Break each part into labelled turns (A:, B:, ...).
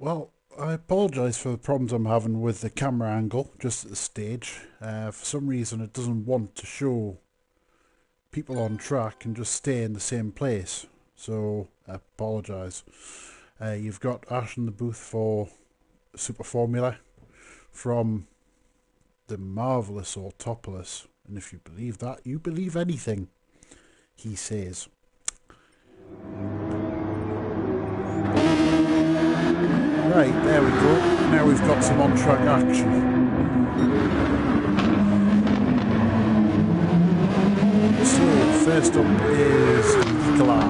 A: Well, I apologise for the problems I'm having with the camera angle just at the stage. For some reason it doesn't want to show people on track and just stay in the same place. So I apologise. You've got Ash in the booth for Super Formula from the marvellous Autopolis. And if you believe that, you believe anything, he says. Right, there we go. Now we've got some on-track action. So, first up is Nicola.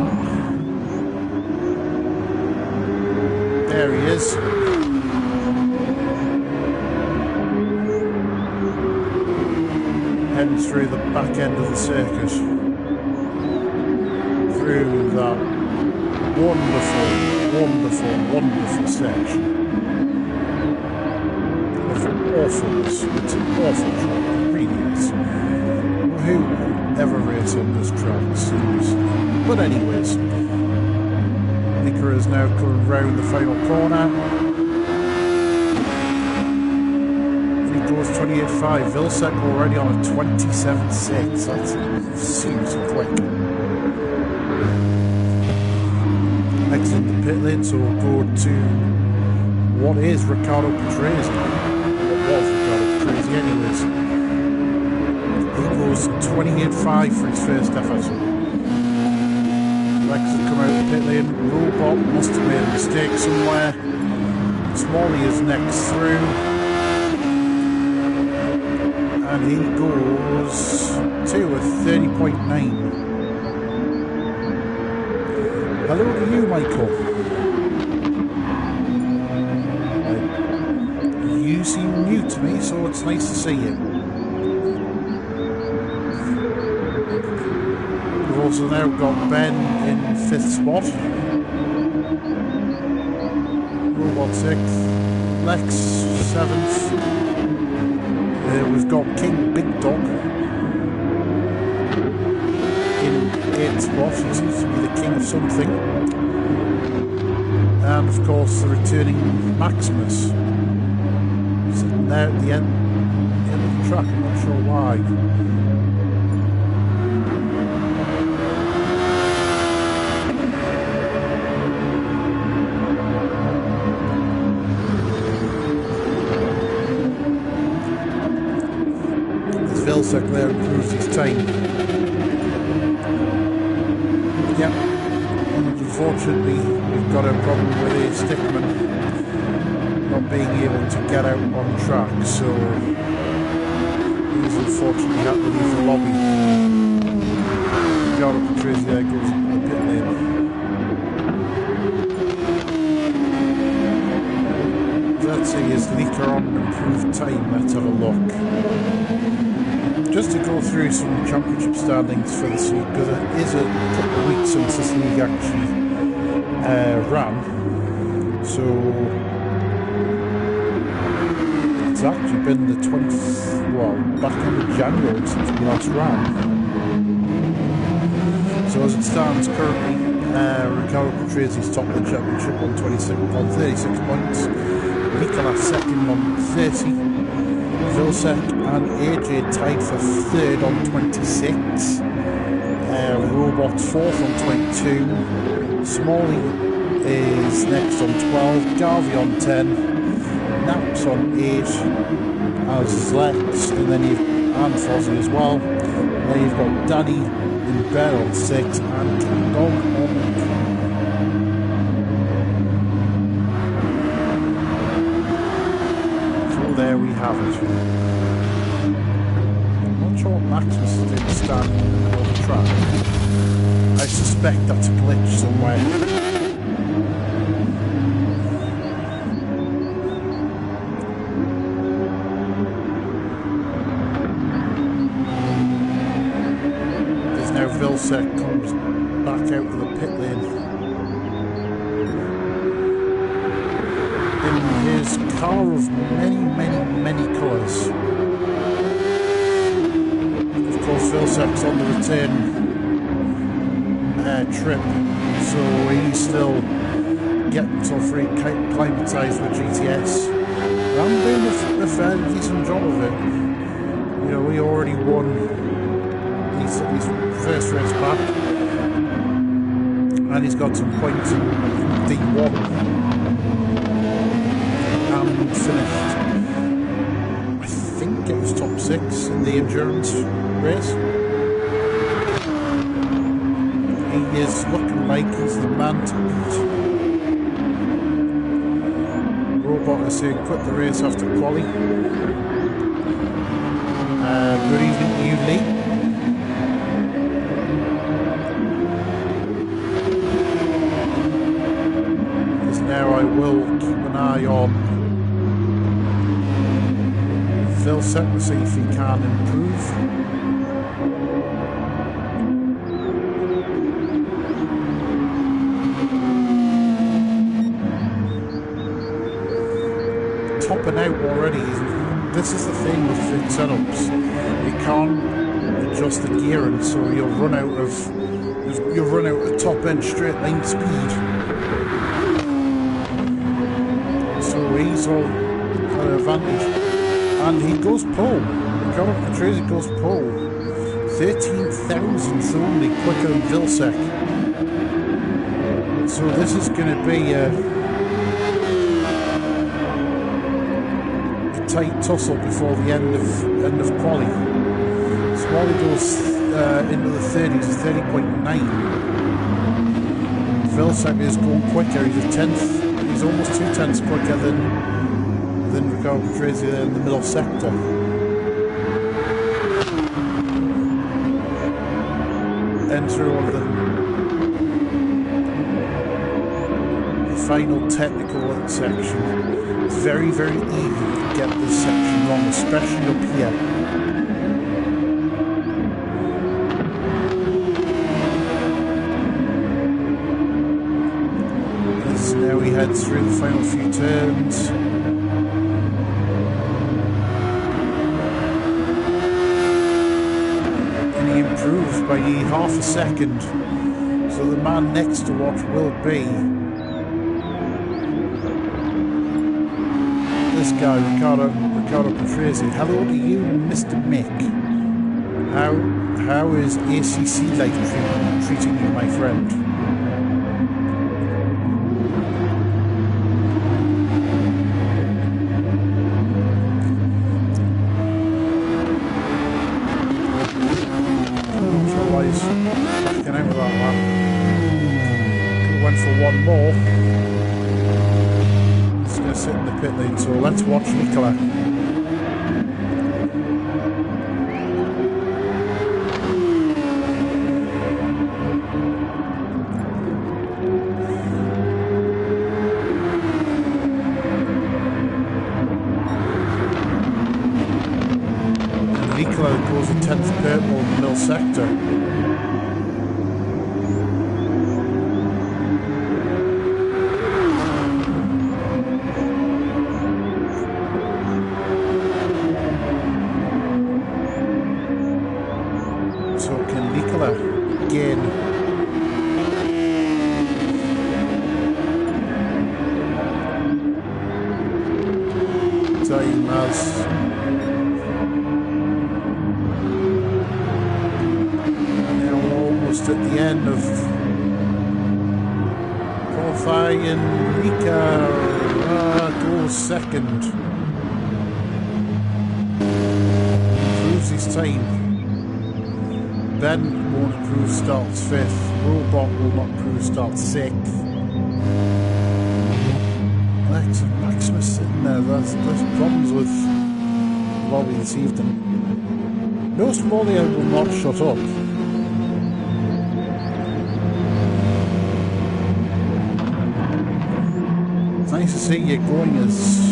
A: There he is. Heading through the back end of the circuit. Through that wonderful section of awfulness. It's an awful track, it really is. Who ever race on this track, seriously? But anyways, Nika is now coming round the final corner. And he goes 28.5. Vilsek already on a 27.6. That's seriously quick. Exit the pit lane, so we'll go to what is Riccardo Patrese. What was Riccardo Patrese, anyways. He goes 28.5 for his first effort. Lex has come out of the pit lane. Robot must have made a mistake somewhere. Smalley is next through. And he goes to a 30.9. Hello to you, Michael. You seem new to me, so it's nice to see you. We've also now got Ben in 5th spot. Robot 6th. Lex 7th. We've got King Big Dog in 8th spot. He seems to be the king of something. And of course the returning Maximus sitting there at the end of the track. I'm not sure why. As Vilsek there improves his time. Yep, unfortunately we've got a problem with a stickman not being able to get out on track, so he's unfortunately had to leave the lobby. Riccardo Patrese there goes into the pit lane. Let's see, is Lika on improved time? Let's have a look. Just to go through some championship standings for this week, because it is a couple of weeks since this league actually ran. So it's actually been the 20th, well, back end of January since we last ran. So as it stands currently, Riccardo Patrese is top of the championship on 36 points. Nicola second on 30. Vilsek and AJ tied for 3rd on 26. Robot 4th on 22. Smalley is next on 12. Garvey on 10. Naps on 8. As is Lex. And then and Fozzie as well. And then you've got Danny and Bear on 6. And King Dog on 8. There we have it. I'm not sure what Maximus is doing standing in the middle of the track. I suspect that's a glitch somewhere. There's now Vilsek comes back out of the pit lane. In his car of many colours. Of course, Vilsek's on the return trip, so he's still get myself acclimatised with GTS. And I'm doing a fairly decent job of it. You know, we already won his first race back, and he's got some points in D1 and finished, I think it was top 6 in the endurance race. He is looking like he's the man to beat. Robot is saying quit the race after quali. Good evening to you, Lee. Because now I will keep an eye on Vilsec to see if he can improve. Topping out already. This is the thing with fit setups. You can't adjust the gearing, so you'll run out of top end straight line speed. So he's all at an advantage, and he goes pole. Ricardo Patrese goes pole. 13 thousandths only quicker than Vilsec. So this is going to be a tight tussle before the end of quali. Smalley goes into the 30s, 30.9. Vilsec is going quicker. He's a tenth. He's almost 2 tenths quicker than Ricardo Patrese in the middle sector. Enter on the final technical section. It's very, very easy to get this section wrong, especially up here. As now he heads through the final few turns. And he improves by half a second. So the man next to what will be this guy, Ricardo Patrese. Hello to you, Mr. Mick. How is ACC life treating you, my friend? Otherwise, backing out of that lap. Went for one more. Going to sit in the pit lane, so let's watch Nicola. And Nicola goes a 10th purple in the middle sector. Again. Time as now almost at the end of qualifying. Rika goes second. Improves his time. Ben won't improve, starts 5th. Robot will not improve, starts 6th. Maximus sitting there. There's problems with Lobby this evening. No, Smalley will not shut up. It's nice to see you going as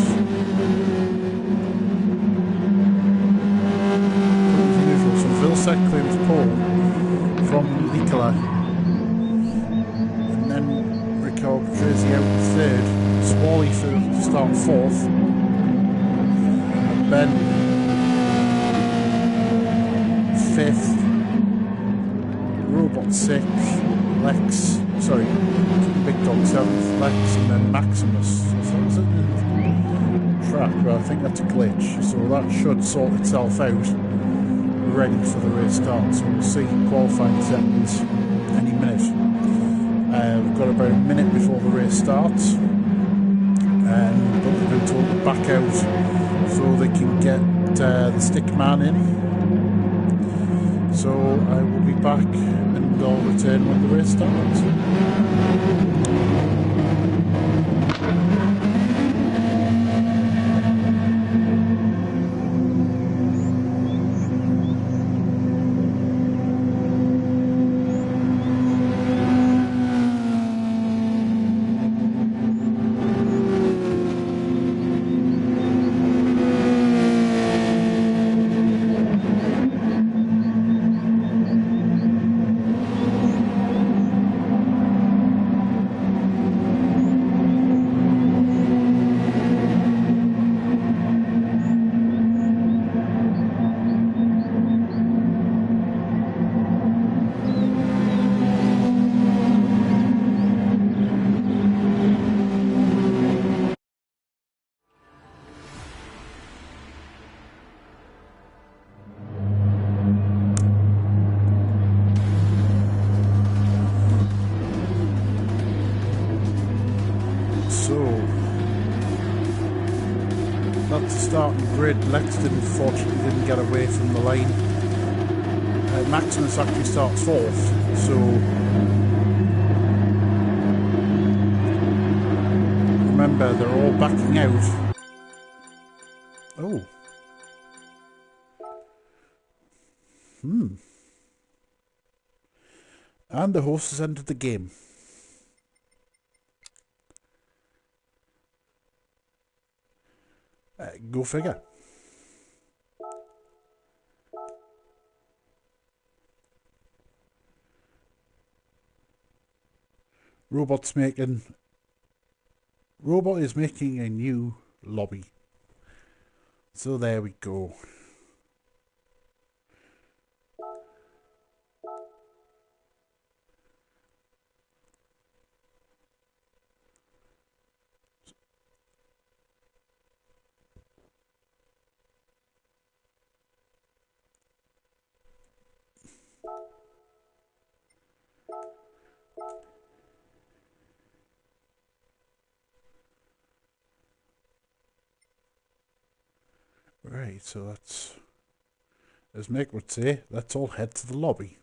A: Vilsec claims pole from Nicola, and then Ricardo Patrese out 3rd, Smalley to start 4th, and Ben 5th, Robot 6th, Lex, sorry, Big Dog 7th, Lex, and then Maximus. So was it the track? Well, I think that's a glitch, so that should sort itself out, ready for the race start. So we'll see qualifying seconds any minute. We've got about a minute before the race starts, and they've been told to back out so they can get the stick man in. So I will be back and I'll return when the race starts. That's the starting grid. Lex unfortunately didn't get away from the line. Maximus actually starts 4th, so remember they're all backing out. Oh. And the horse has entered the game. Go figure. Robot is making a new lobby. So there we go. Right, so that's, as Mick would say, let's all head to the lobby.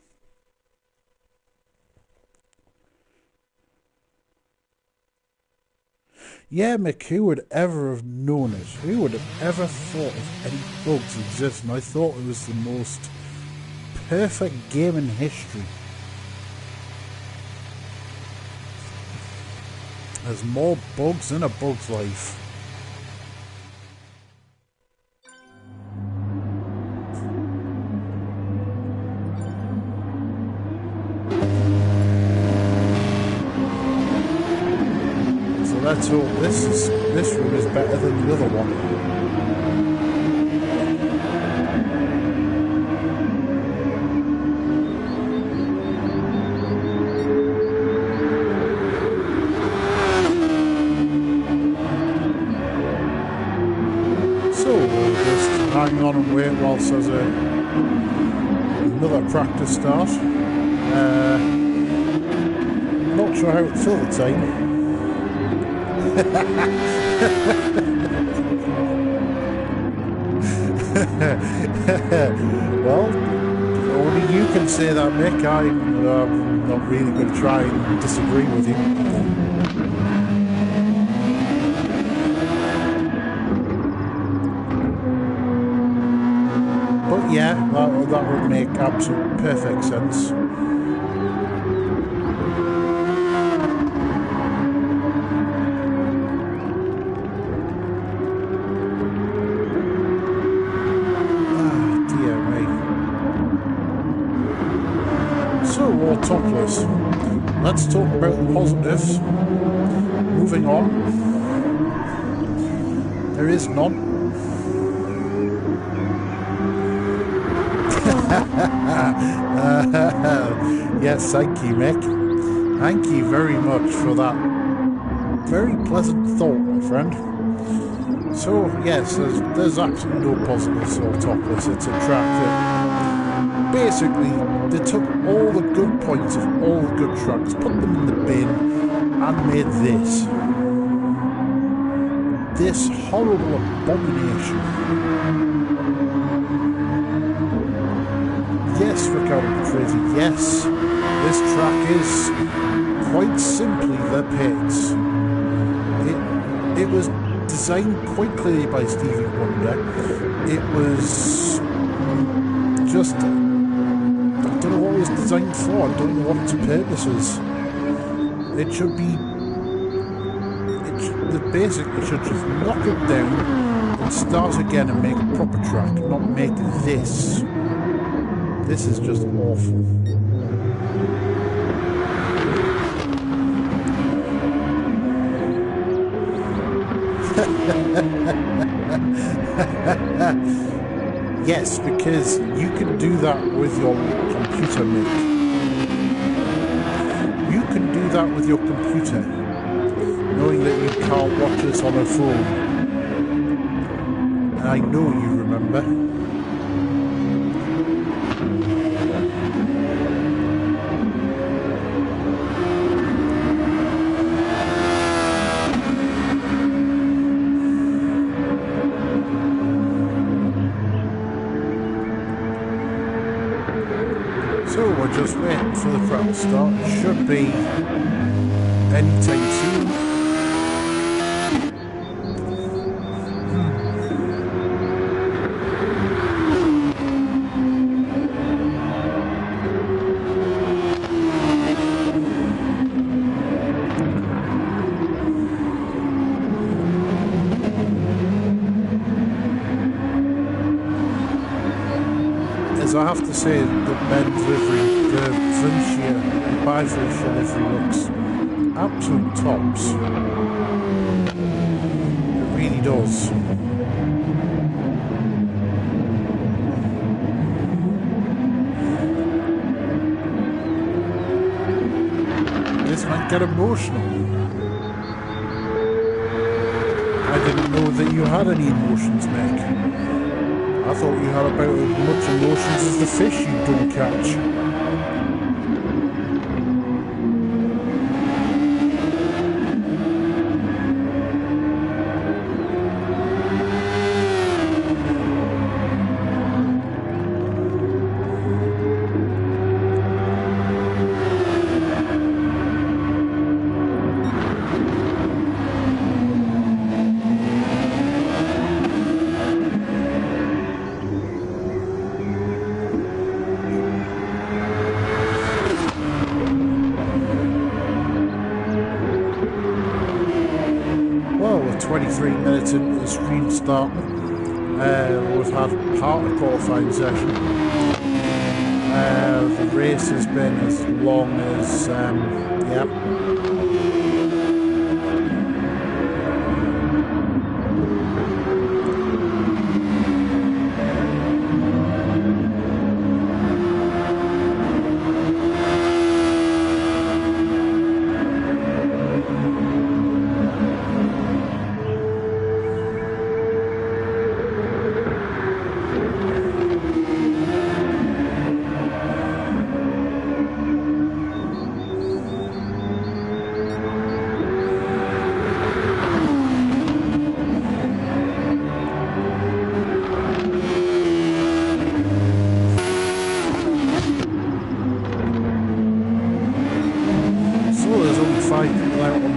A: Yeah, Mick, who would ever have known it? Who would have ever thought of any bugs existing? I thought it was the most perfect game in history. There's more bugs in a bug's life. Let's hope this room is better than the other one. So we'll just hang on and wait whilst there's another practice start. Not sure how to fill the time. Well, only you can say that, Mick. I'm not really going to try and disagree with you. But yeah, that would make absolute perfect sense. Topless. Let's talk about the positives. Moving on. There is none. Yes, thank you, Mick. Thank you very much for that very pleasant thought, my friend. So, yes, there's absolutely no positives or Autopolis. It's a track that basically they took all the good points of all the good tracks, put them in the bin, and made this horrible abomination. Yes, Ricardo Patrese, yes, this track is quite simply the pits. It was designed quite clearly by Stevie Wonder. It was just, I don't know what it was designed for. I don't know what its purpose is. It should be, basically should just knock it down and start again and make a proper track, not make this. This is just awful. Yes, because you can do that with your computer, Mick. You can do that with your computer, knowing that you can't watch us on a phone. And I know you remember. So we're just waiting for the track to start. It should be anytime soon. As I have to say, the men's livery, the bifurcation livery looks absolute tops. It really does. This might get emotional. I didn't know that you had any emotions, Mick. I thought you had about as much emotions as the fish you don't catch. Well, we're 23 minutes into the screen start. We've had part of the qualifying session. The race has been as long as, yeah.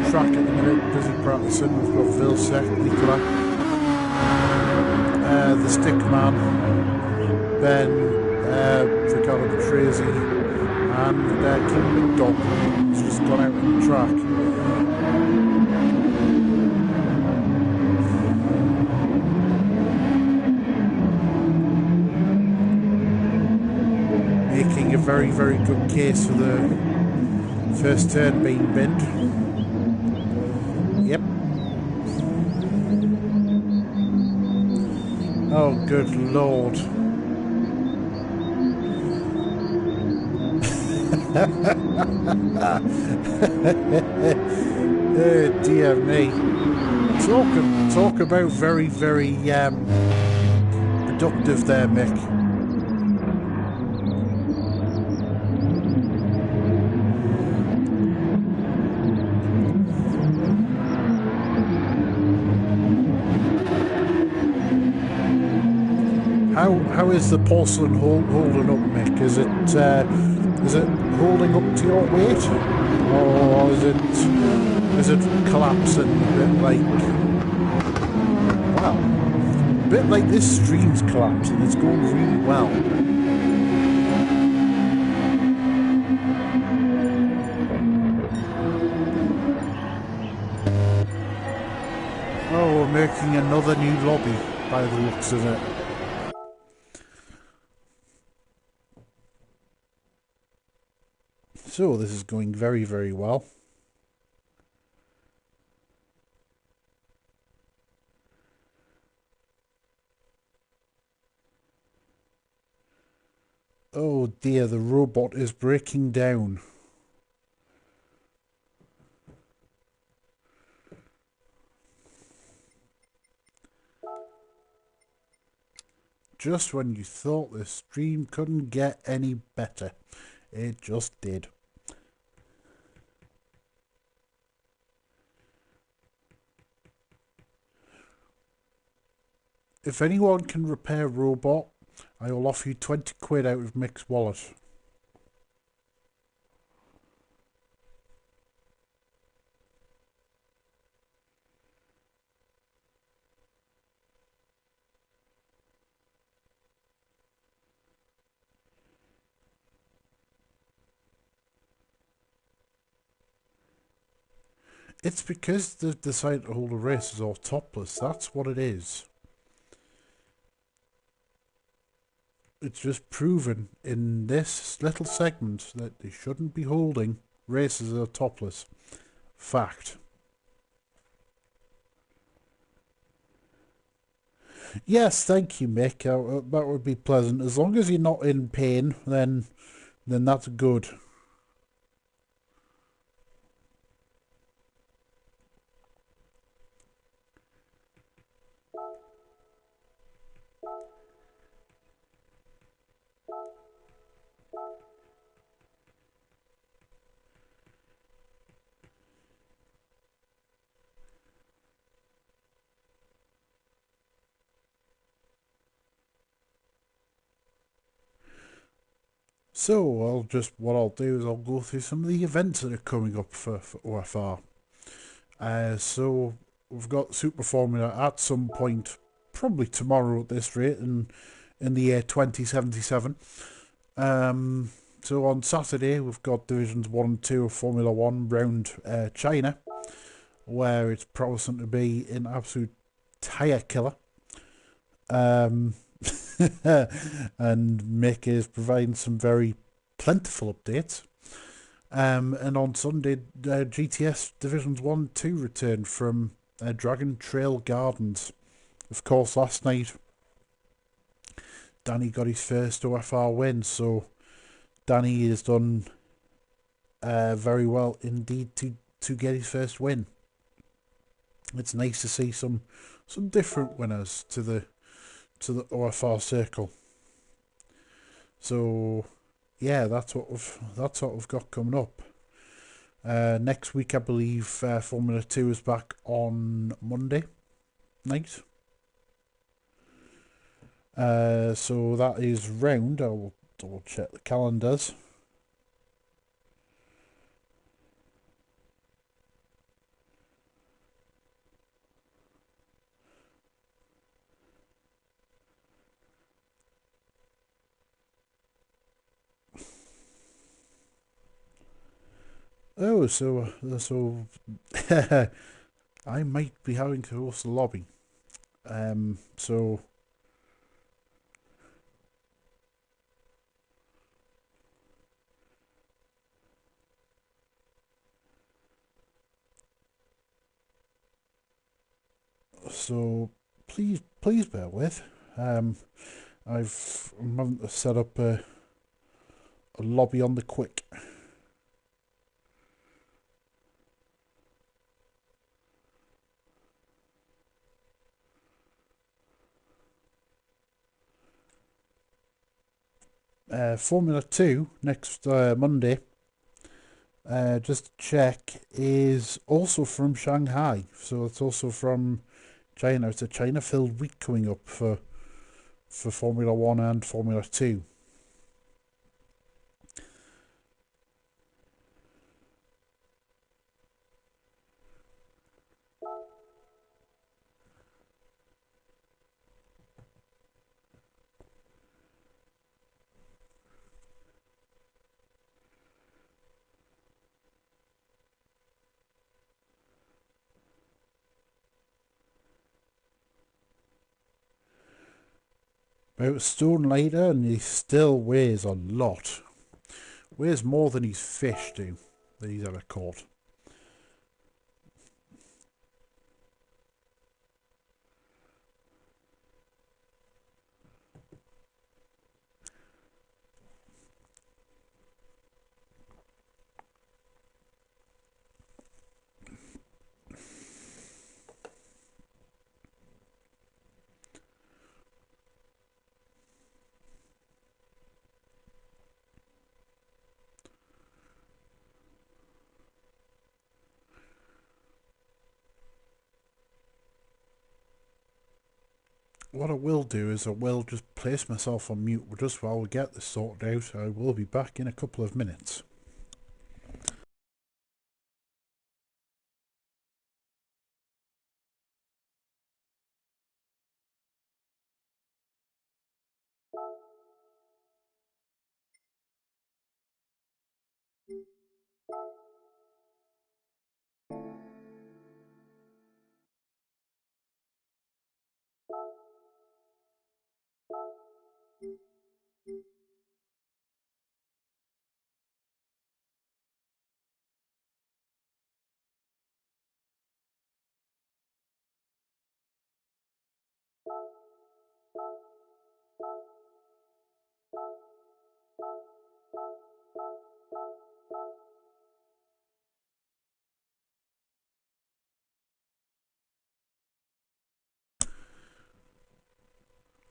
A: Track at the minute, busy practicing. We've got Vilsek, Nicola, the stick man, Ben, Ricardo Patrese, and Kim McDonald, who's just gone out on the track. Making a very, very good case for the first turn being binned. Yep. Oh, good lord. Oh dear me. Talk about very, very productive there, Mick. How is the porcelain holding up, Mick? Is it holding up to your weight, or is it collapsing a bit like? Wow, a bit like this stream's collapsing. It's going really well. Oh, we're making another new lobby by the looks of it. So this is going very, very well. Oh dear, the robot is breaking down. Just when you thought the stream couldn't get any better, it just did. If anyone can repair robot, I will offer you 20 quid out of Mick's wallet. It's because they've decided to hold a race as Autopolis. That's what it is. It's just proven in this little segment that they shouldn't be holding races as Autopolis. Fact. Yes, thank you, Mick. That would be pleasant. As long as you're not in pain, then that's good. So what I'll do is I'll go through some of the events that are coming up for OFR. So we've got Super Formula at some point, probably tomorrow at this rate, in the year 2077. So on Saturday we've got Divisions 1 and 2 of Formula 1 round China, where it's promising to be an absolute tyre killer. And Mick is providing some very plentiful updates. And on Sunday, GTS Divisions 1 and 2 returned from Dragon Trail Gardens. Of course, last night, Danny got his first OFR win, so Danny has done very well indeed to get his first win. It's nice to see some different winners to the OFR circle. So yeah, that's what we've got coming up. Next week, I believe Formula 2 is back on Monday night. So that is round. I will double check the calendars. Oh, so I might be having to host the lobby. So please bear with. I'm having to set up a lobby on the quick. Formula 2 next Monday, just to check, is also from Shanghai. So it's also from China. It's a China-filled week coming up for Formula 1 and Formula 2. About a stone lighter, and he still weighs a lot. Weighs more than his fish do that he's ever caught. What I will do is I will just place myself on mute just while we get this sorted out. I will be back in a couple of minutes.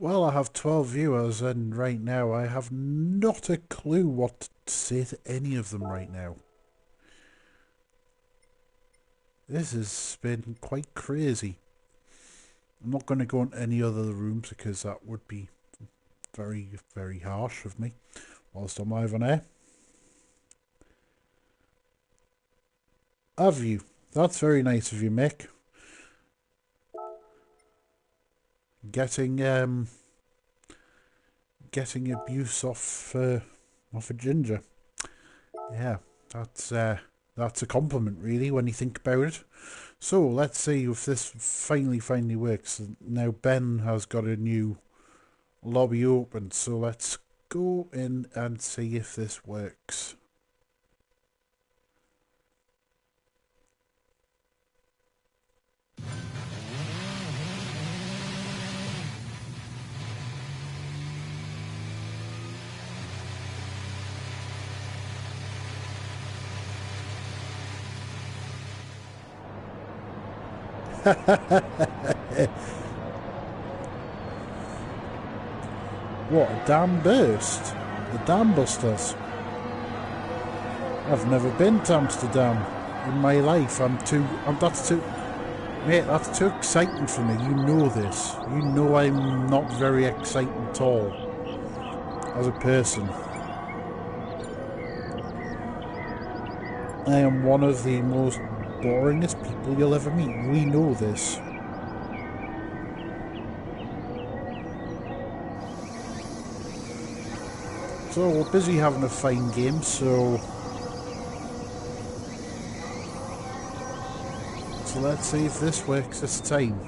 A: Well, I have 12 viewers, and right now I have not a clue what to say to any of them right now. This has been quite crazy. I'm not going to go into any other rooms because that would be very, very harsh of me whilst I'm live on air. Have you? That's very nice of you, Mick. Getting abuse off a ginger. Yeah, that's a compliment, really, when you think about it. So let's see if this finally works. Now Ben has got a new lobby open, so let's go in and see if this works. What a dam burst! The dam busters. I've never been to Amsterdam in my life. That's too exciting for me. You know this. You know I'm not very exciting at all as a person. I am one of the most boringest people you'll ever meet. We know this. So we're busy having a fine game, so let's see if this works this time.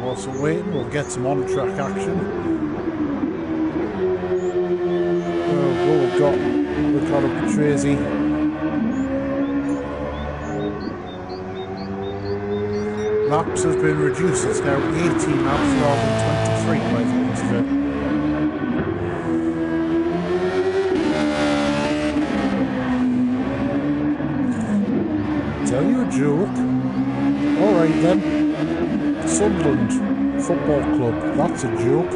A: Also waiting, we'll get some on-track action. We've got a Patrese. Laps have been reduced. It's now 18 laps rather than 23 by the looks of it. tell you a joke. Alright then. Sunderland Football Club, that's a joke.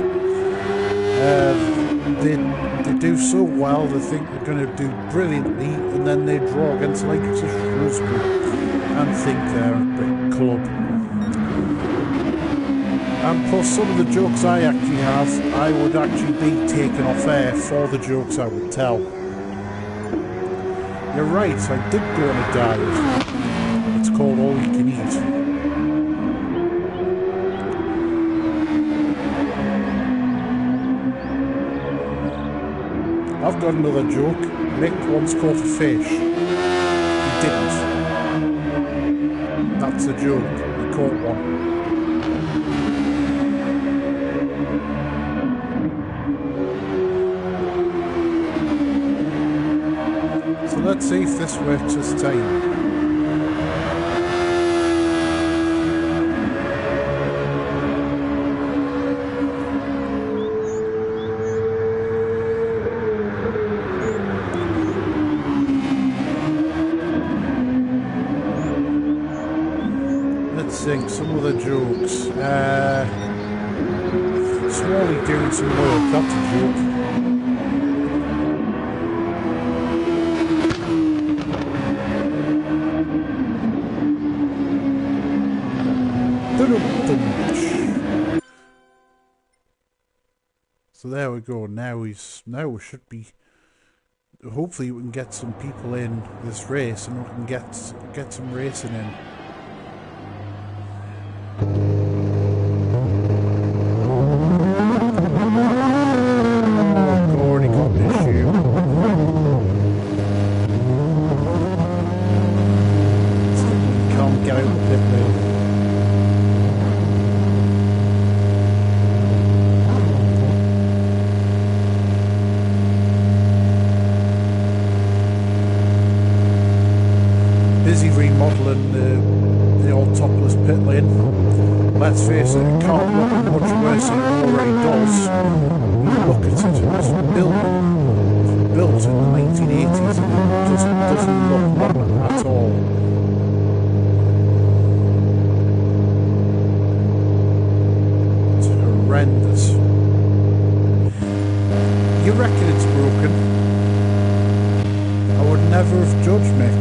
A: They do so well, they think they're going to do brilliantly, and then they draw against like Shrewsbury and think they're a big club. And plus some of the jokes I actually have, I would actually be taken off air for the jokes I would tell. You're right, I did go on a diet. It's called All You Can Eat. I've got another joke. Mick once caught a fish. He didn't. That's a joke. He caught one. So let's see if this works this time. Some of the jokes. Smalley doing some work, that's a joke. So there we go. Now we should be. Hopefully we can get some people in this race, and we can get some racing in. Busy remodelling the Autopolis pit lane. Let's face it, it can't look much worse than it already does. Look at it, it was built in the 1980s and it just doesn't look modern at all. It's horrendous. You reckon it's broken? I would never have judged, Mick.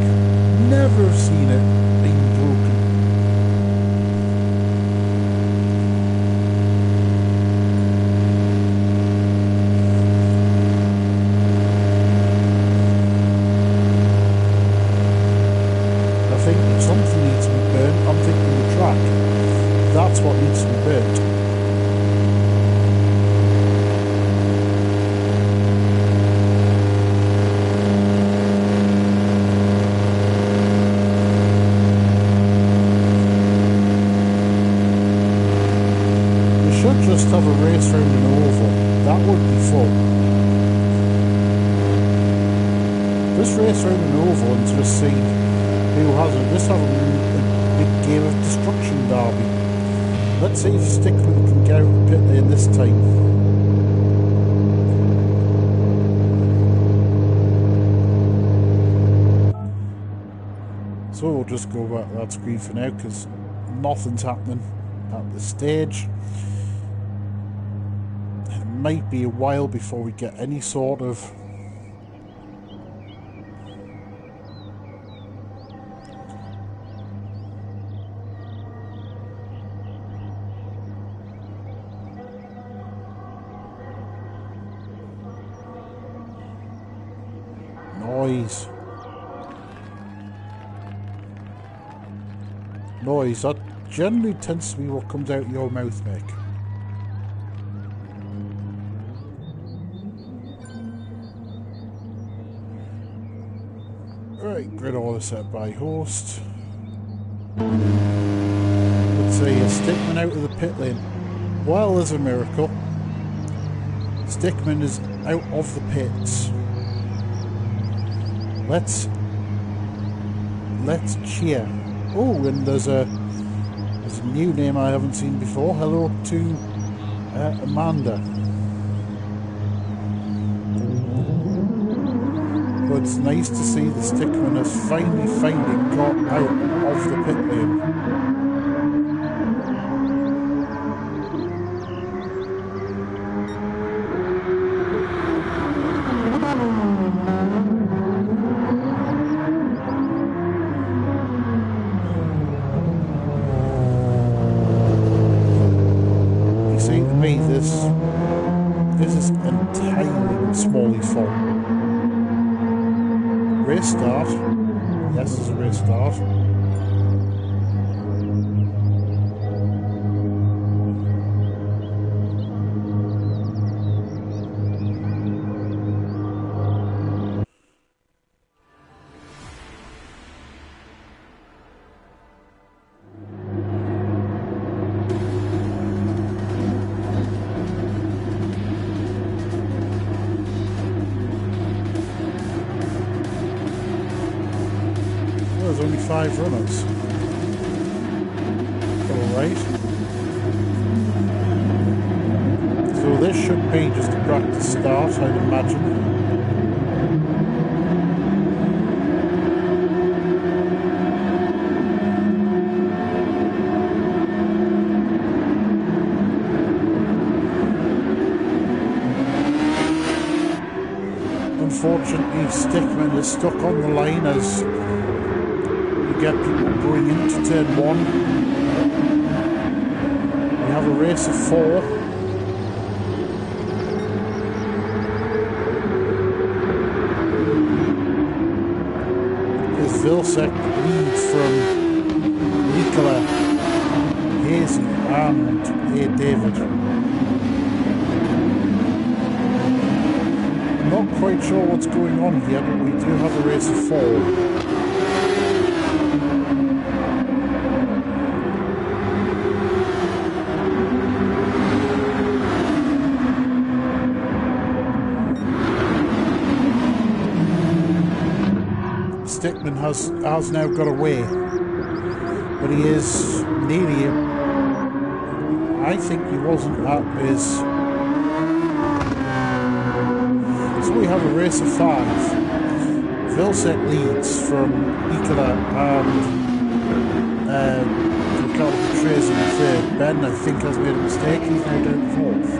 A: Never have seen it being broken. I think something needs to be burnt. I'm thinking the track. That's what needs to be burnt. Just have a race round an oval. That would be fun. Just race round an oval and just see who has it. Just have a big game of destruction derby. Let's see if Stickman can get out of the pit lane this time. So we'll just go back to that screen for now because nothing's happening at this stage. Might be a while before we get any sort of noise. That generally tends to be what comes out of your mouth, Mick. Right, grid order set by host. Let's see, a Stickman out of the pit lane. Well, there's a miracle. Stickman is out of the pits. Let's cheer. Oh, and there's a new name I haven't seen before. Hello to Amanda. But it's nice to see the stickman has finally got out of the pit lane. You see, to me, this is entirely Smalley fault. Race start. Yes, it's a race start. There's only 5 runners. Alright. So this should be just a practice start, I'd imagine. Unfortunately, Stickman is stuck on the line as get people going into turn 1. We have a race of 4. As Vilsek leads from Nicola, Hazy and A. David. I'm not quite sure what's going on here, but we do have a race of 4. Stickman has now got away, but he is nearly, I think he wasn't at his, so we have a race of 5. Vilsek leads from Nicola and Ricardo Patrese in 3rd. Ben, I think, has made a mistake, he's now down 4th.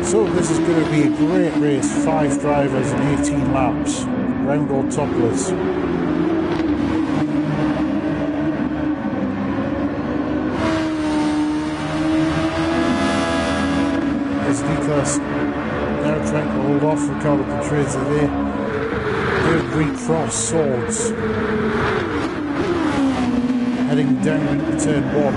A: So this is going to be a great race, 5 drivers and 18 laps. Round Autopolis. As Nicolas now trying to hold off Ricardo Patrese there. They'll recross swords. Heading down into turn 1.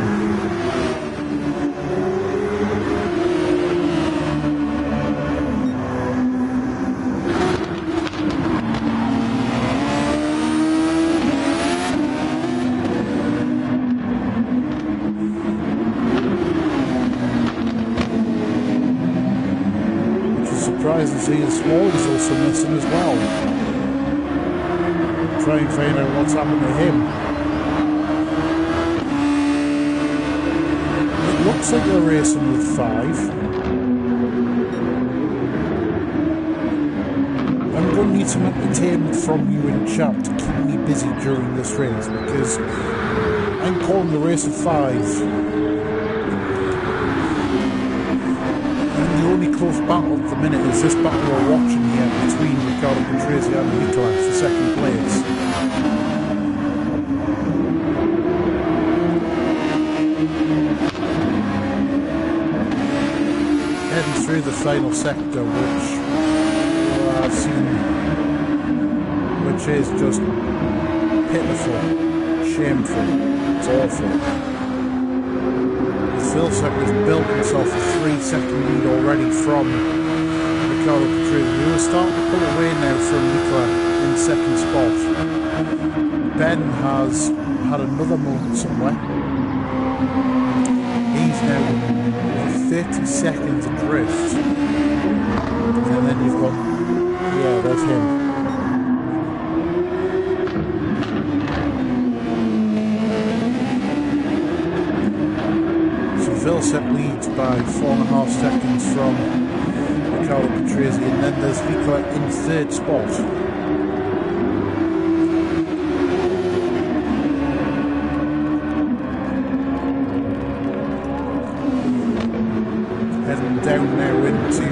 A: Surprised to see the Smalley's also missing as well. Try and find out what's happened to him. It looks like they're racing with 5. I'm going to need some entertainment from you in chat to keep me busy during this race because I'm calling the race of 5. The only close battle at the minute is this battle we're watching here between Ricardo Patrese and Nicola for 2nd place. Heading through the final sector, which I've seen, which is just pitiful, shameful, it's awful. Vilsek has built himself a 3-second lead already from Ricardo Patrese. We will start to pull away now from Nicola in 2nd spot. Ben has had another moment somewhere. He's now 30 seconds adrift. And then you've got, yeah, there's him. Vilsek leads by 4.5 seconds from Ricardo Patrese, and then there's Nicola in third spot. Heading down now into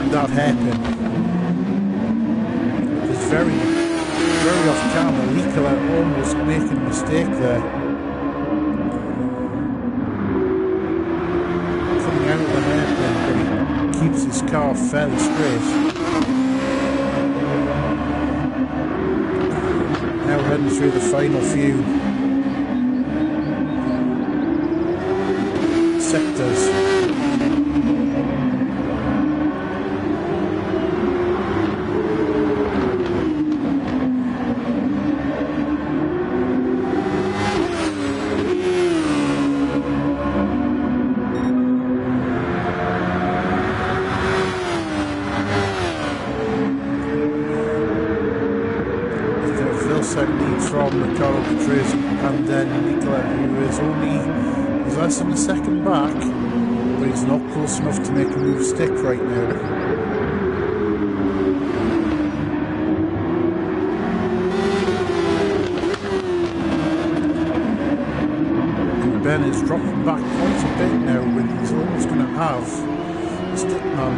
A: that hairpin. It's very off camera. Nicola almost making a mistake there. Coming out of the hairpin, but he keeps his car fairly straight. Now heading through the final few sectors. From Ricardo Patrese, and then Nicola, who is less than a second back, but he's not close enough to make a move stick right now. And Ben is dropping back quite a bit now, when he's almost going to have the stickman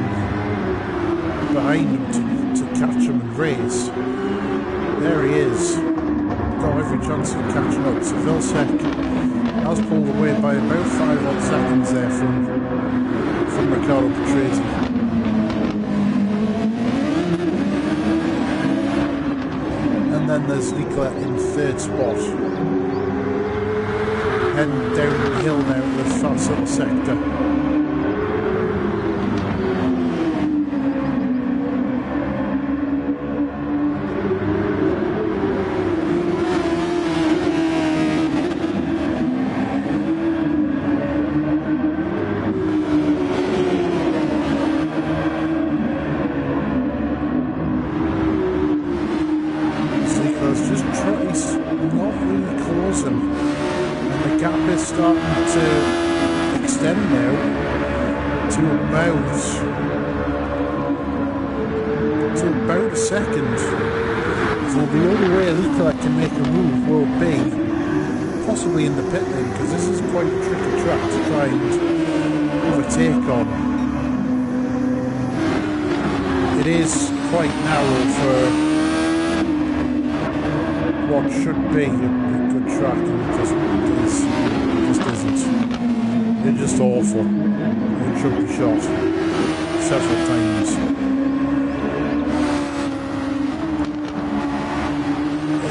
A: behind him to catch him and race. There he is. Got every chance of catching up. So Vilsek has pulled away by about 5 odd seconds there from Ricardo Patrese. And then there's Nicola in third spot. Heading down the hill now to the fast little sector. Starting to extend now to about a second. So the only way Nicola can make a move will be possibly in the pit lane, because this is quite a tricky track to try and overtake on. It is quite narrow for what should be a good track, and it just isn't. It's just awful. It should be shot several times.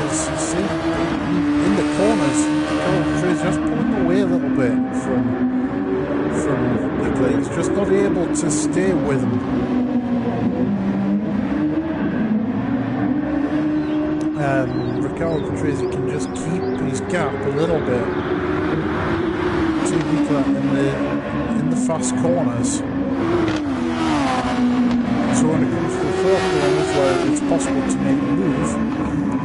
A: As you see, in the corners, Patrese just pulling away a little bit from Nicola. He's just not able to stay with him. Ricardo Patrese can just keep his gap a little bit to Nicola in the fast corners. So when it comes to the fourth corners where it's possible to make a move,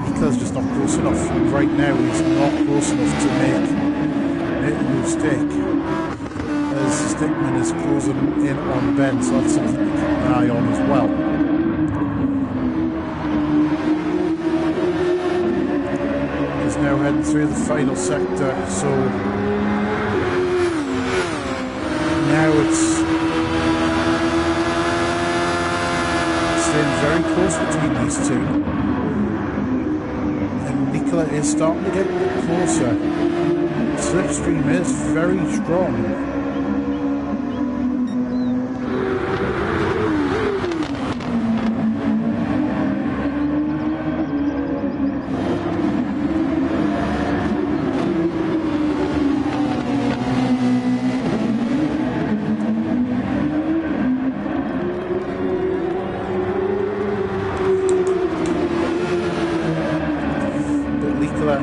A: Nicola's just not close enough. Right now he's not close enough to make a move stick, as Stickman is closing in on Ben, so that's something to keep an eye on as well. Now heading through the final sector, so now it's staying very close between these two, and Nicola is starting to get a bit closer. Slipstream is very strong.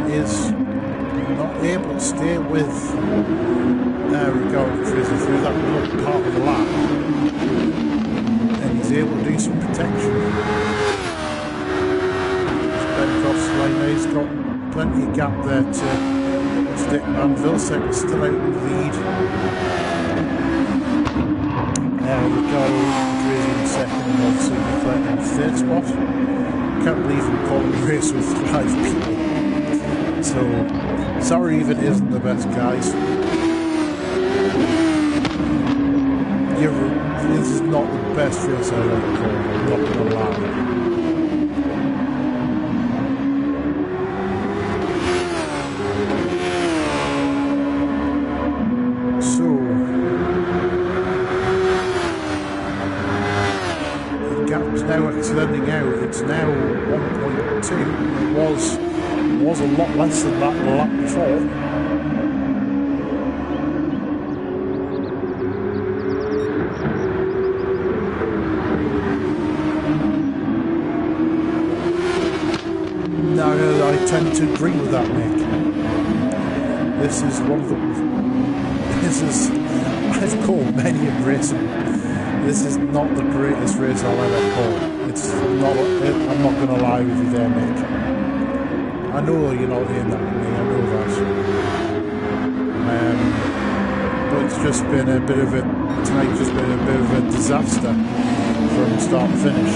A: Is not able to stay with Ricardo Patrese through that middle part of the lap, and he's able to do some protection. Ben across the line now, he's got plenty of gap there to stick, and Vilsek is still out in the lead. Ricardo Crazy in second, and obviously Leclerc in third spot. Can't believe I'm calling a race with 5 people. So, sorry if it isn't the best, guys. This is not the best race I've ever called, I'm not going to lie. So, the gap's now extending out. It's now 1.2. It was a lot less than that the lap before. No, I tend to agree with that, Nick. This is I've called many a racing. This is not the greatest race I'll ever call. It's not, I'm not going to lie with you there, Nick. I know you're not hearing that with me, I know that. But it's just been a bit of tonight's just been a bit of a disaster from start to finish.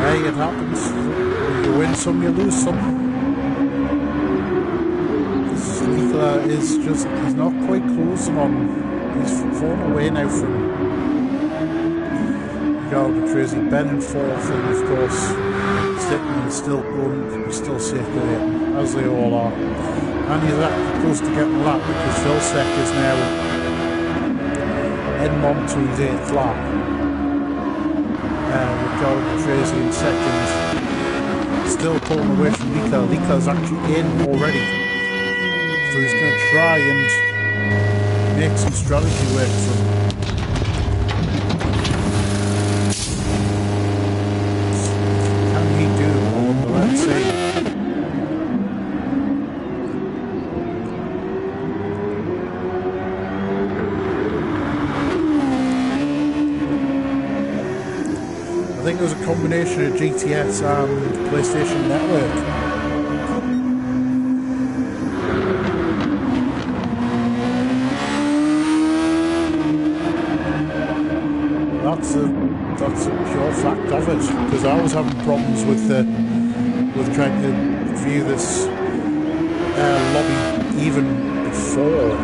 A: Hey, it happens. You win some, you lose some. Leclerc he's not quite closing on. He's fallen away now from Ricardo Crazy. Ben in fourth, and of course Stickman is still going, he's still circulating, as they all are. And he's actually close to getting a lap because Vilsack is now heading on to his 8th lap. Ricardo Crazy in second, still pulling away from Leclerc. Leclerc's actually in already, so he's going to try and make some strategy work for him. Can he do it? Let's see. I think it was a combination of GTS and PlayStation Network. That's a pure fact of it, because I was having problems with trying to view this lobby even before.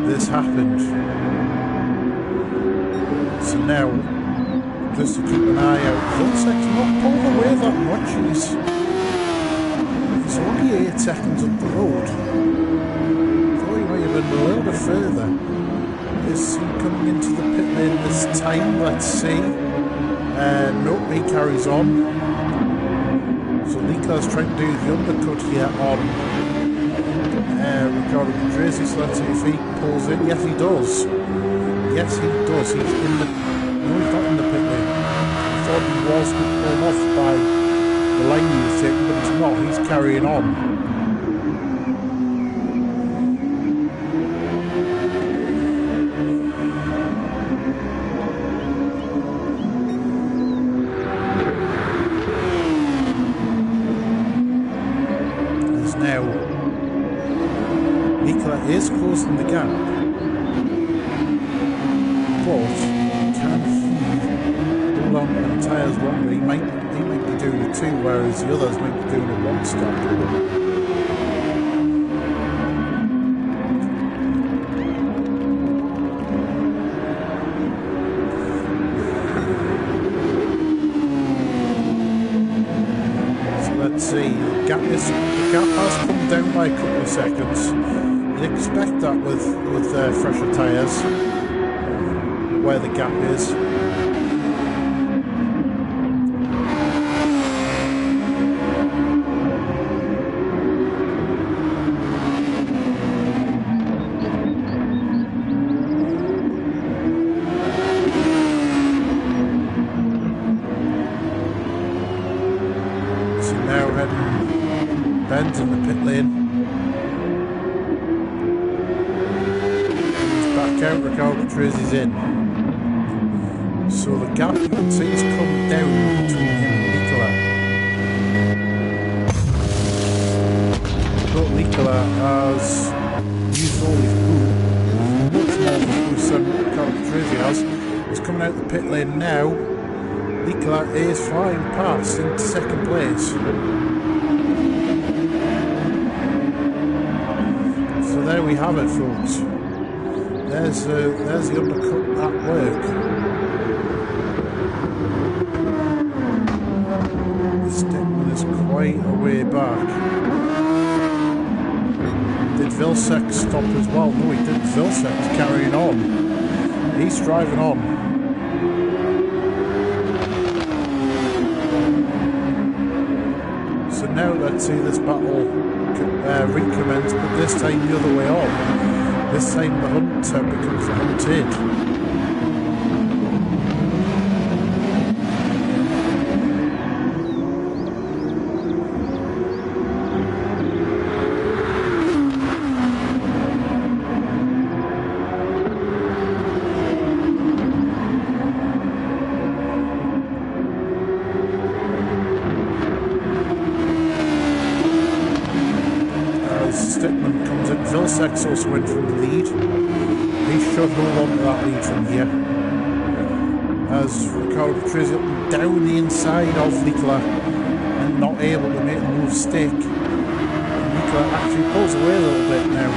A: This happened. So now, just to keep an eye out, Vilsack's not pulling away that much. He's only 8 seconds up the road. Thought he might have been a little bit further. Is he coming into the pit lane this time? Let's see. Nope, he carries on. So Leclerc's trying to do the undercut here on Ricardo Crazy, so let's see if he pulls in. Yes, he does. Yes, he does. He's in the... No, he's not in the pit lane. I thought he was pulled off by the line he was taking, but he's not. He's carrying on. There's now... Leclerc is closing the gap, but can he hold on to the tyres longer? He might be doing a 2, whereas the others might be doing a 1 stop. So let's see, the gap has come down by a couple of seconds. You'd expect that with fresher tyres, where the gap is. So now heading Ben's in the pit lane. Out, Ricardo Crazy's in. So the gap you can see has come down between him and Nicola has used all his boot, much more of his boost than Ricardo Patrese has. He's coming out the pit lane now. Nicola is flying past into second place. So there we have it, folks. There's the undercut at work. Stickman is quite a way back. Did Vilsek stop as well? No, he didn't. Vilsek's carrying on. He's driving on. So now let's see this battle recommence, but this time the other way on. This time the hunter becomes the hunted. Stickman comes in. Vilsek's also in from the lead. He should hold on to that lead from here. As Ricardo Patrese up and down the inside of Nicola and not able to make the move stick. Nicola actually pulls away a little bit now.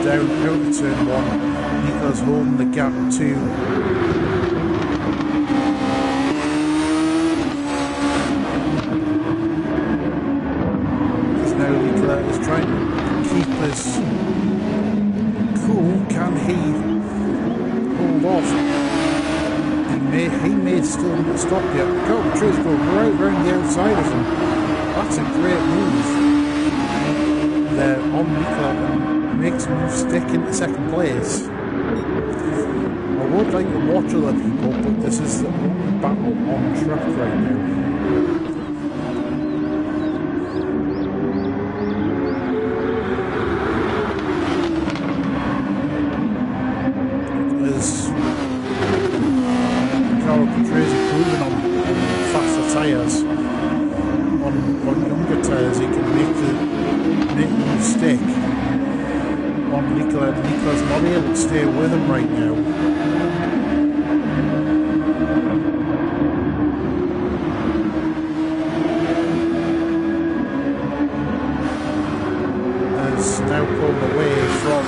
A: Down out of turn one, Nicola's holding the gap to as now Nicola is trying to keep us cool. Can he hold off? He may still not stop yet. Ricardo Patrese go right round the outside of him. That's a great move there on Nicola. Makes move stick into second place. I would like to watch other people, but this is the only battle on track right now. As Ricardo Patrese proving on faster tyres, on younger tyres, he can make the move stick. On Nicola's not able to stay with him right now. Has now pulled away from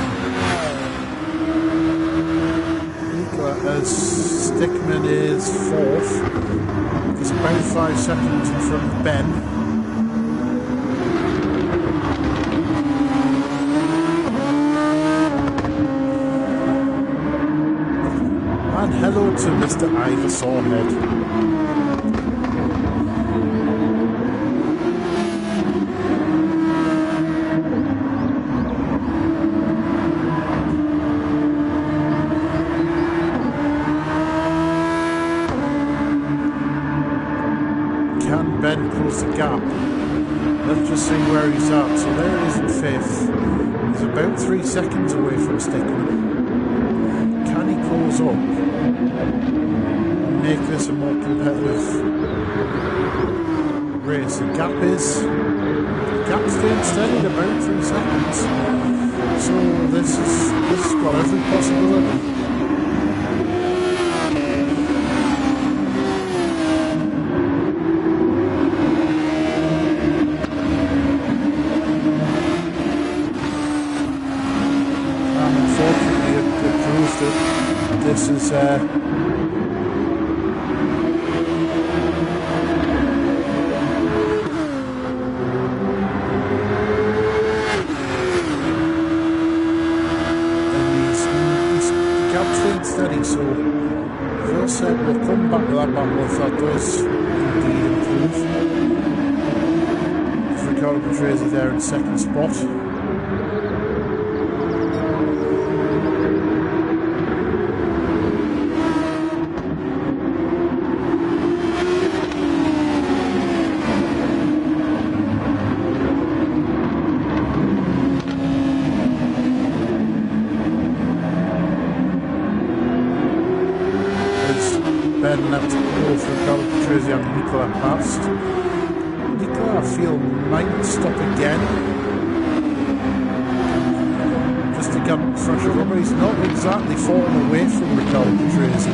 A: Nicola as Stickman is fourth. He's about 5 seconds in front of Ben. And hello to Mr. Ivor Sawhead. Can Ben close the gap? Let's just see where he's at. So there he is in fifth. He's about 3 seconds away from Stickman. Can he close up? Make this a more competitive race. The gap's staying steady at about 3 seconds. So this has got every possibility. And unfortunately it proves that this is steady, so Phil said we'll come back to that battle if that does indeed improve. It's Ricardo Patrese there in second spot. then left go for Riccardo Patrese and Nicola past. Nicola, I feel, might stop again. Just to get fresher rubber. He's not exactly falling away from Riccardo Patrese.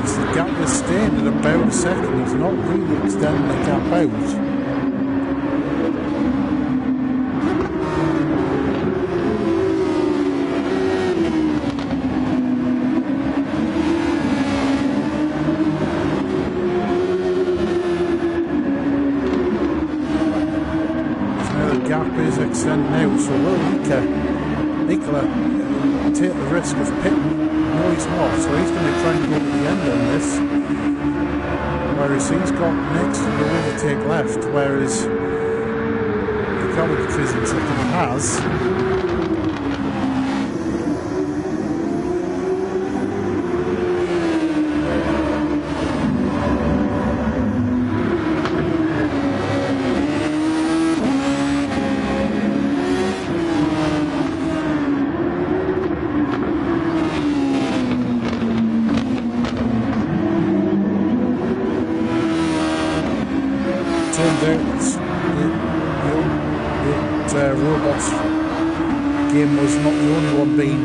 A: The gap is staying at about a second. He's not really extending the gap out. Extending out, so will Nicola take the risk of pitting? No, he's not, so he's going to try and go to the end on this. Whereas he's got next to the overtake left, whereas Riccardo Patrese in second has. Robot's game was not the only one being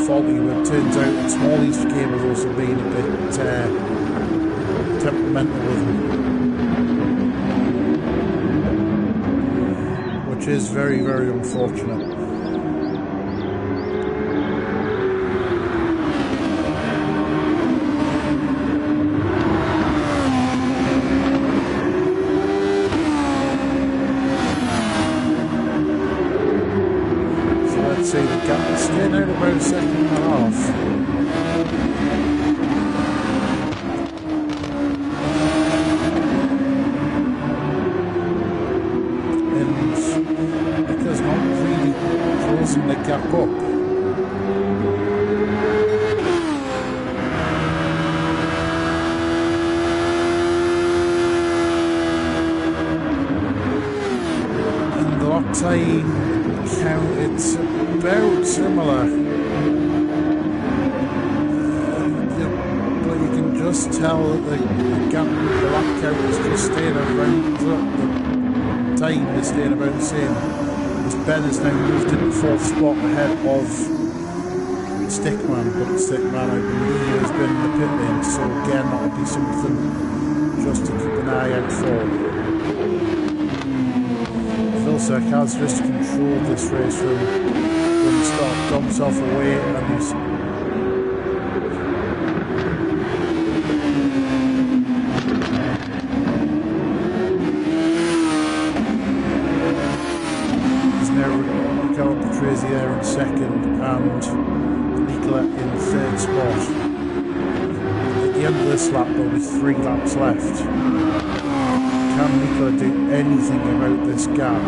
A: faulty, but it turns out Smalley's game has also been a bit temperamental with him, which is very, very unfortunate. See the gap is staying out about a second and a half. And because not really closing the gap up. And the lap time count, it's about similar, but you can just tell that the gap with the lap count is just staying around, the time is staying about the same, as Ben has now moved into fourth spot ahead of Stickman, but Stickman, I believe, has been in the pit lane, so again that will be something just to keep an eye out for. Vilsack has just controlled this race from the start, got himself away, and he's now Riccardo Patrese there in second and Nicola in third spot. At the end of this lap there'll be 3 laps left. Can Nicola do anything about this gap?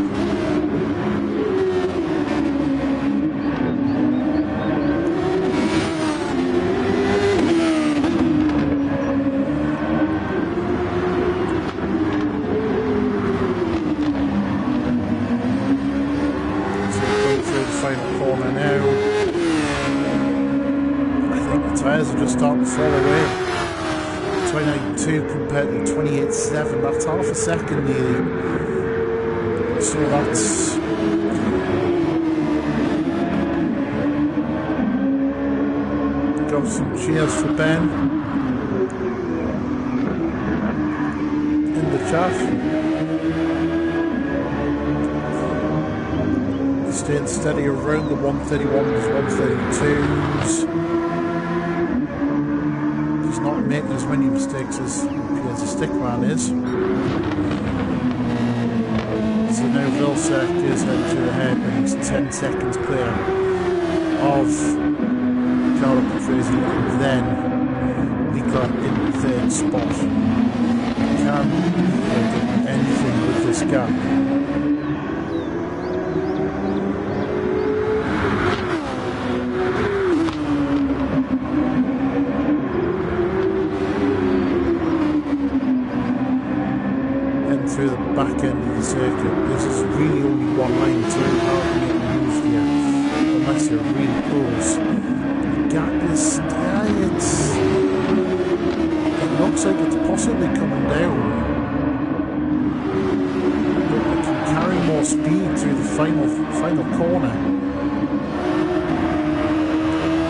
A: Final corner now. I think the tyres are just starting to fall away. 29.2 compared to 28.7. That's half a second nearly. So that's got some cheers for Ben in the chat. Staying steady around the 131s, 132s. He's not making as many mistakes as the Stickman is. So now Vilsack is heading to the head and he's 10 seconds clear of Riccardo Patrese and then Nicola in the third spot. Can Nicola do anything with this gap? heading through the back end of the circuit. This is really only one line to hardly get used here, unless you're really close. The gap is, it looks like it's possibly coming down. But we can carry more speed through the final corner.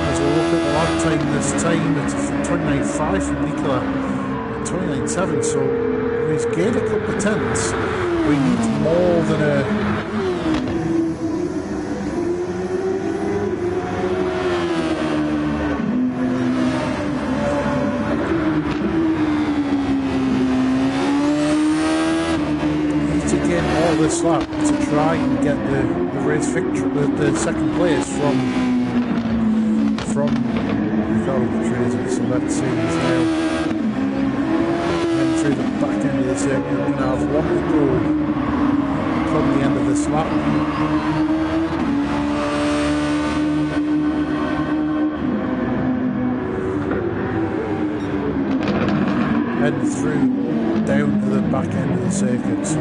A: As we look at the lap time this time, it's 29.5 from Nicola, 29.7, so he's gained a couple of tenths. We need more than a... this lap to try and get the race victory, the second place from Ricardo Patrese. So let's see, he's now heading through the back end of the circuit. We're going to have one to go from the end of this lap. Heading through down to the back end of the circuit, so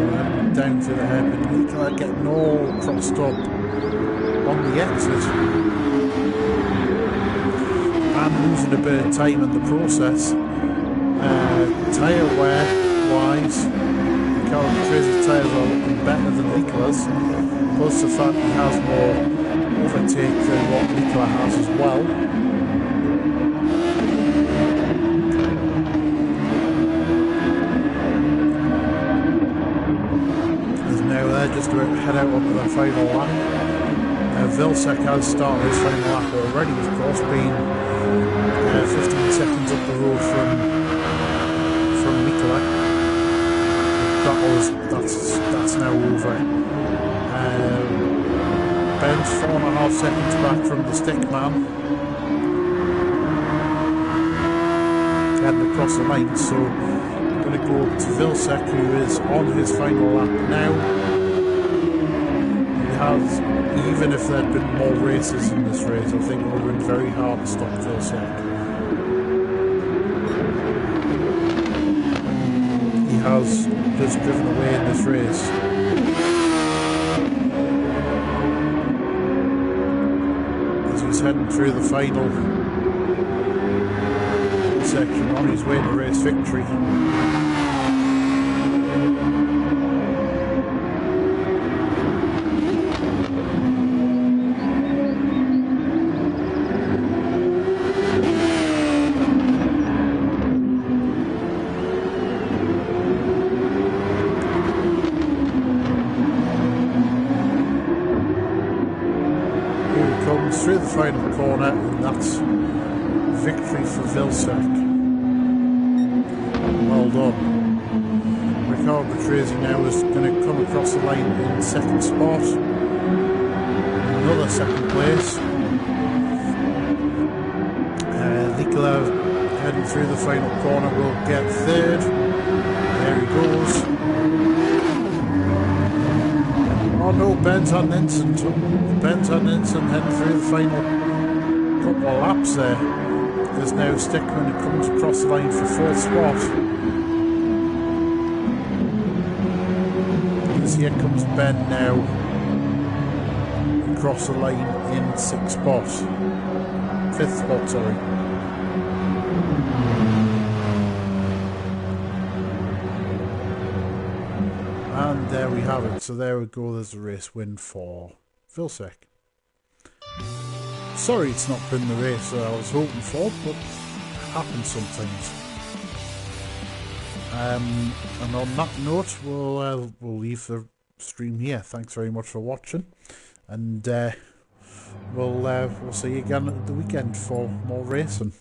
A: down to the hairpin. Nicola getting all crossed up on the exit and losing a bit of time in the process. Tyre wear wise, Ricardo Patrese's tyres are looking better than Nicola's, plus the fact he has more overtake than what Nicola has as well. Just about to head out onto the final lap. Vilsack has started his final lap already, of course, being 15 seconds up the road from Nicola. That's now over. Ben's 4.5 seconds back from the stick man. Heading across the line, so I'm going to go up to Vilsack, who is on his final lap now. Even if there had been more races in this race, I think it would have been very hard to stop Vilsack. He has just driven away in this race. As he's heading through the final section on his way to race victory. Through the final corner, and that's victory for Vilsack. Well done. Ricardo Patrese now is going to come across the line in second spot. Another second place. Nicola heading through the final corner will get third. There he goes. Oh no, Ben's had an instant. Ben's had an instant heading through the final couple of laps there. There's now Stickman who comes across the line for fourth spot. As here comes Ben now across the line in fifth spot, sorry. And there we have it. So there we go. There's a race win for Vilsack. Sorry it's not been the race that I was hoping for, but it happens sometimes. And on that note, we'll leave the stream here. Thanks very much for watching, and we'll see you again at the weekend for more racing.